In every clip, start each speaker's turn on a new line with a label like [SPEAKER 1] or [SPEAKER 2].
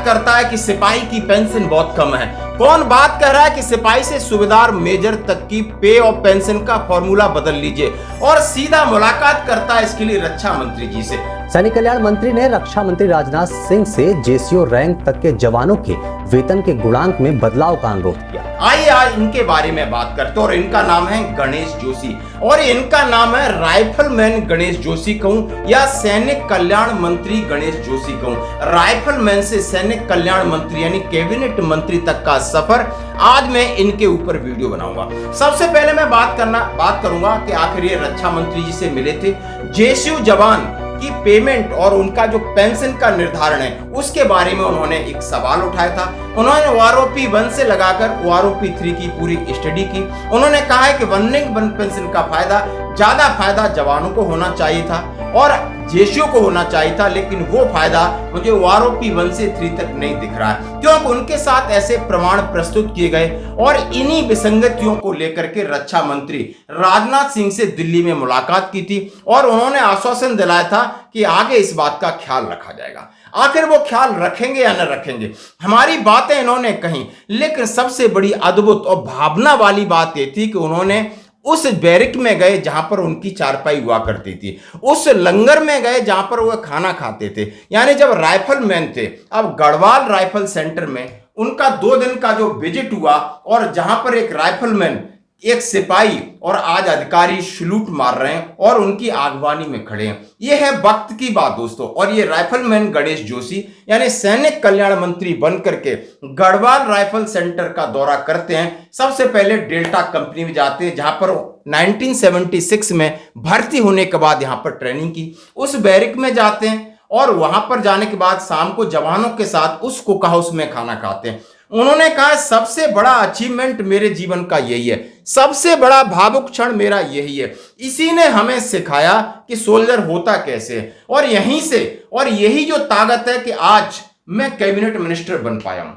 [SPEAKER 1] करता है कि सिपाही की पेंशन बहुत कम है? कौन बात कर रहा है कि सिपाही से सूबेदार मेजर तक की पे और पेंशन का फॉर्मूला बदल लीजिए? और सीधा मुलाकात करता है इसके लिए रक्षा मंत्री जी से।
[SPEAKER 2] सैनिक कल्याण मंत्री ने रक्षा मंत्री राजनाथ सिंह से जेसीओ रैंक तक के जवानों के वेतन के गुणांक में बदलाव का अनुरोध किया।
[SPEAKER 1] आइए आज इनके बारे में बात करते हैं। और इनका नाम है गणेश जोशी, और इनका नाम है राइफलमैन गणेश जोशी कहूं या सैनिक कल्याण मंत्री गणेश जोशी कहूं। राइफलमैन से सैनिक कल्याण मंत्री यानी कैबिनेट मंत्री तक का सफर आज मैं इनके ऊपर वीडियो बनाऊंगा। सबसे पहले मैं बात करूंगा कि आखिर ये रक्षा मंत्री जी से मिले थे, जेसीओ जवान की पेमेंट और उनका जो पेंशन का निर्धारण है उसके बारे में उन्होंने एक सवाल उठाया था। उन्होंने OROP 1 से लगाकर OROP 3 की पूरी स्टडी की। उन्होंने कहा है कि रनिंग पेंशन का ज्यादा फायदा जवानों को होना चाहिए था और जेसीओ को होना चाहिए था, लेकिन वो फायदा मुझे OROP 1 से 3 तक नहीं दिख रहा है, क्योंकि उनके साथ ऐसे प्रमाण प्रस्तुत किए गए। और इन्हीं विसंगतियों को लेकर के रक्षा मंत्री राजनाथ सिंह से दिल्ली में मुलाकात की थी और उन्होंने आश्वासन दिलाया था कि आगे इस बात का ख्याल रखा जाएगा। आखिर वो ख्याल रखेंगे या न रखेंगे, हमारी बातें इन्होंने कही, लेकिन सबसे बड़ी अद्भुत और भावना वाली बात ये थी कि उन्होंने उस बैरिक में गए जहां पर उनकी चारपाई हुआ करती थी, उस लंगर में गए जहां पर वो खाना खाते थे। यानी जब राइफलमैन थे, अब गढ़वाल राइफल सेंटर में उनका 2 दिन का जो विजिट हुआ और जहां पर एक राइफलमैन, एक सिपाही और आज अधिकारी सैल्यूट मार रहे हैं और उनकी आगवानी में खड़े हैं। यह है वक्त की बात दोस्तों। और ये राइफलमैन गणेश जोशी यानी सैनिक कल्याण मंत्री बनकर के गढ़वाल राइफल सेंटर का दौरा करते हैं। सबसे पहले डेल्टा कंपनी में जाते हैं जहां पर 1976 में भर्ती होने के बाद यहां पर ट्रेनिंग की। उस बैरिक में जाते हैं और वहां पर जाने के बाद शाम को जवानों के साथ उस कुक हाउस में खाना खाते हैं। उन्होंने कहा सबसे बड़ा अचीवमेंट मेरे जीवन का यही है, सबसे बड़ा भावुक क्षण मेरा यही है। इसी ने हमें सिखाया कि सोल्जर होता कैसे है, और यहीं से और यही जो ताकत है कि आज मैं कैबिनेट मिनिस्टर बन पाया हूं।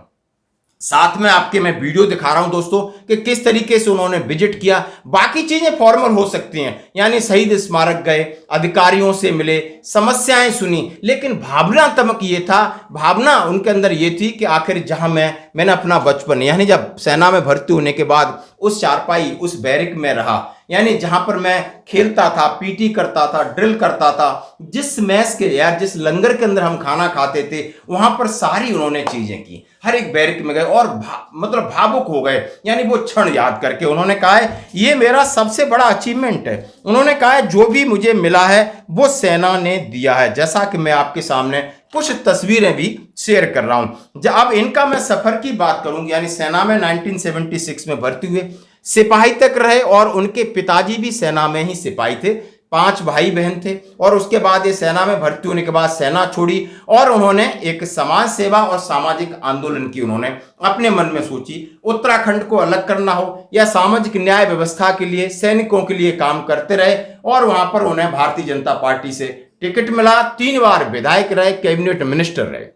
[SPEAKER 1] साथ में आपके मैं वीडियो दिखा रहा हूं दोस्तों कि किस तरीके से उन्होंने विजिट किया। बाकी चीजें फॉर्मल हो सकती हैं, यानी शहीद स्मारक गए, अधिकारियों से मिले, समस्याएं सुनी, लेकिन भावनात्मक ये था, भावना उनके अंदर ये थी कि आखिर जहां मैंने अपना बचपन यानी जब सेना में भर्ती होने के बाद उस चारपाई उस बैरिक में रहा, यानी जहां पर मैं खेलता था, पीटी करता था, ड्रिल करता था, जिस मैस के जिस लंगर के अंदर हम खाना खाते थे, वहां पर सारी उन्होंने चीजें की। हर एक बैरिक में गए और मतलब भावुक हो गए, यानी वो क्षण याद करके उन्होंने कहा है ये मेरा सबसे बड़ा अचीवमेंट है। उन्होंने कहा है जो भी मुझे मिला है वो सेना ने दिया है। जैसा कि मैं आपके सामने कुछ तस्वीरें भी शेयर कर रहा हूं। जब अब इनका मैं सफर की बात करूंगी, यानी सेना में 1976 में भर्ती हुए, सिपाही तक रहे और उनके पिताजी भी सेना में ही सिपाही थे। 5 भाई बहन थे और उसके बाद ये सेना में भर्ती होने के बाद सेना छोड़ी और उन्होंने एक समाज सेवा और सामाजिक आंदोलन की उन्होंने अपने मन में सोची। उत्तराखंड को अलग करना हो या सामाजिक न्याय व्यवस्था के लिए, सैनिकों के लिए काम करते रहे और वहां पर उन्हें भारतीय जनता पार्टी से टिकट मिला। 3 बार विधायक रहे, कैबिनेट मिनिस्टर रहे।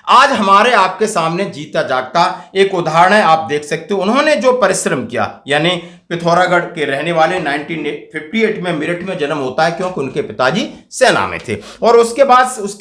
[SPEAKER 1] आज हमारे आपके सामने जीता जागता एक उदाहरण है, आप देख सकते हो। उन्होंने जो परिश्रम किया, यानी पिथौरागढ़ के रहने वाले, 1958 में मेरठ में जन्म होता है क्योंकि उनके पिताजी सेना में थे। और उसके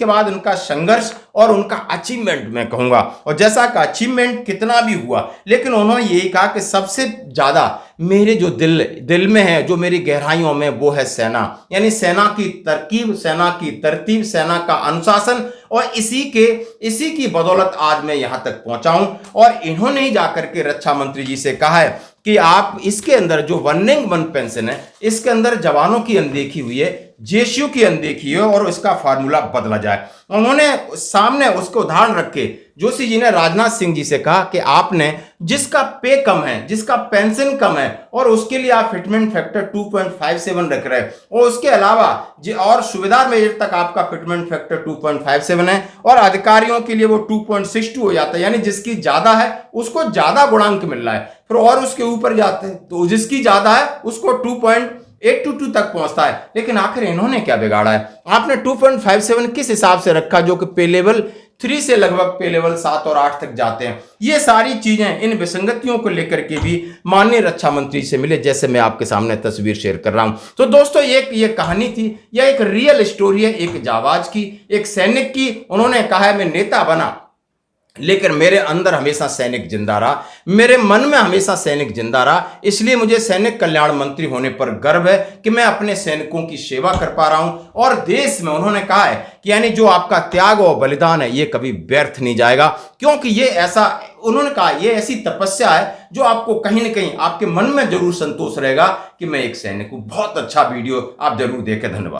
[SPEAKER 1] बाद उनका संघर्ष और उनका अचीवमेंट मैं कहूंगा, और जैसा कि अचीवमेंट कितना भी हुआ, लेकिन उन्होंने यही कहा कि सबसे ज्यादा मेरे जो दिल में है, जो मेरी गहराइयों में, वो है सेना। यानी सेना की तरकीब, सेना की तरतीब, सेना का अनुशासन, और इसी की बदौलत आज मैं यहां तक पहुंचा हूं। और इन्होंने ही जाकर के रक्षा मंत्री जी से कहा है कि आप इसके अंदर जो रनिंग पेंशन है, इसके अंदर जवानों की अनदेखी हुई है, जेसीओ की अनदेखी है और इसका फार्मूला बदला जाए। उन्होंने सामने उसको उदाहरण रखे जोशी जी ने राजनाथ सिंह जी से कहा कि आपने जिसका पे कम है, जिसका पेंशन कम है, और उसके लिए आप फिटमेंट फैक्टर 2.57 रख रहे हैं, और उसके अलावा और सूबेदार मेजर तक आपका फिटमेंट फैक्टर 2.57 है और अधिकारियों के लिए वो 2.62 हो जाता है। यानी जिसकी ज्यादा है उसको ज्यादा गुणांक मिल रहा है, फिर और उसके ऊपर जाते हैं तो जिसकी ज्यादा है उसको 2.822 तक पहुंचता है। लेकिन आखिर इन्होंने क्या बिगाड़ा है? आपने 2.57 किस हिसाब से रखा, जो कि पे लेवल 3 से लगभग पे लेवल 7 और 8 तक जाते हैं। ये सारी चीजें, इन विसंगतियों को लेकर के भी माननीय रक्षा मंत्री से मिले, जैसे मैं आपके सामने तस्वीर शेयर कर रहा हूं। तो दोस्तों ये कहानी थी, यह एक रियल स्टोरी है, एक जाबाज की, एक सैनिक की। उन्होंने कहा है मैं नेता बना लेकिन मेरे अंदर हमेशा सैनिक जिंदा रहा, मेरे मन में हमेशा सैनिक जिंदा रहा। इसलिए मुझे सैनिक कल्याण मंत्री होने पर गर्व है कि मैं अपने सैनिकों की सेवा कर पा रहा हूं। और देश में उन्होंने कहा है कि यानी जो आपका त्याग और बलिदान है ये कभी व्यर्थ नहीं जाएगा, क्योंकि ये ऐसा, उन्होंने कहा ये ऐसी तपस्या है जो आपको कहीं ना कहीं आपके मन में जरूर संतोष रहेगा कि मैं एक सैनिक हूं। बहुत अच्छा वीडियो आप जरूर देखें। धन्यवाद।